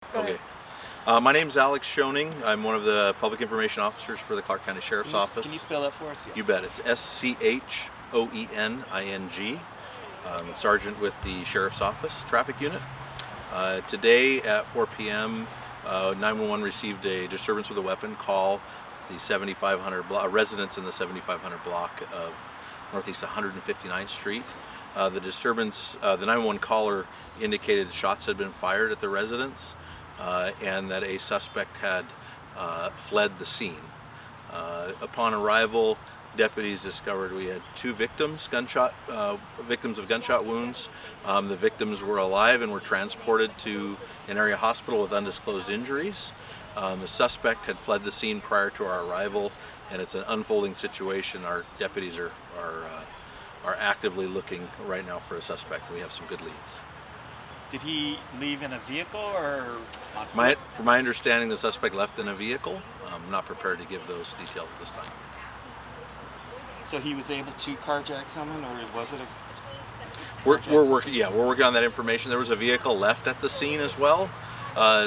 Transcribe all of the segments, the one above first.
Go Okay. ahead. My name's Alex Schoening. I'm one of the public information officers for the Clark County Sheriff's Office. Can you spell that for us? You bet. It's Schoening. Sergeant with the Sheriff's Office Traffic Unit. Today at 4 p.m., 911 received a disturbance with a weapon call. The 7500 residents in the 7500 block of Northeast 159th Street. The disturbance, the 911 caller indicated shots had been fired at the residence and that a suspect had fled the scene. Upon arrival, deputies discovered we had two victims, victims of gunshot wounds. The victims were alive and were transported to an area hospital with undisclosed injuries. The suspect had fled the scene prior to our arrival, and it's an unfolding situation. Our deputies are actively looking right now for a suspect. We have some good leads. Did he leave in a vehicle or on foot? From my understanding, the suspect left in a vehicle. I'm not prepared to give those details at this time. So he was able to carjack someone, or was it a? We're working. Yeah, we're working on that information. There was a vehicle left at the scene as well,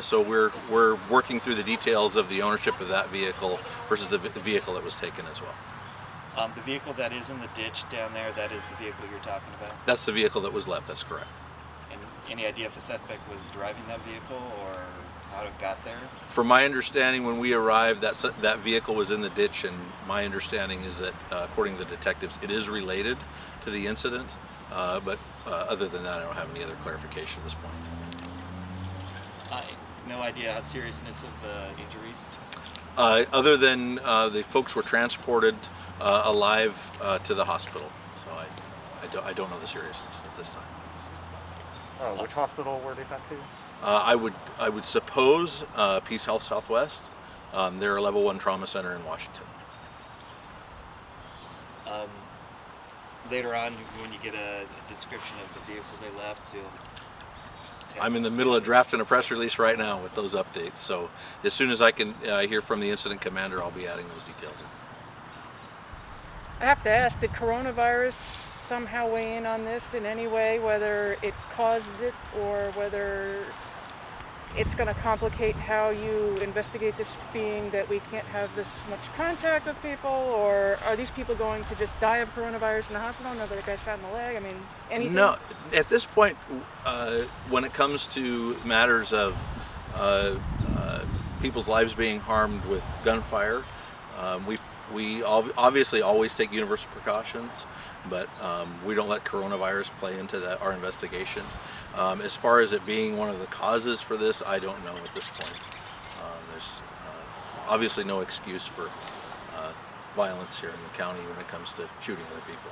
so we're working through the details of the ownership of that vehicle versus the vehicle that was taken as well. The vehicle that is in the ditch down there, that is the vehicle you're talking about? That's the vehicle that was left. That's correct. And any idea if the suspect was driving that vehicle or how it got there? From my understanding, when we arrived, that vehicle was in the ditch, and my understanding is that, according to the detectives, it is related to the incident. But other than that, I don't have any other clarification at this point. No idea how seriousness of the injuries? Other than the folks were transported alive to the hospital, so I don't know the seriousness at this time. Which hospital were they sent to? I would suppose Peace Health Southwest. They're a level 1 trauma center in Washington. Later on, when you get a description of the vehicle they left, I'm in the middle of drafting a press release right now with those updates. So as soon as I can hear from the incident commander, I'll be adding those details in. I have to ask, did coronavirus somehow weigh in on this in any way, whether it caused it or whether it's going to complicate how you investigate this, being that we can't have this much contact with people? Or are these people going to just die of coronavirus in the hospital? Another guy shot in the leg? I mean, anything? No, at this point, when it comes to matters of people's lives being harmed with gunfire, we obviously always take universal precautions, but we don't let coronavirus play into our investigation. As far as it being one of the causes for this, I don't know at this point. There's obviously no excuse for violence here in the county when it comes to shooting other people.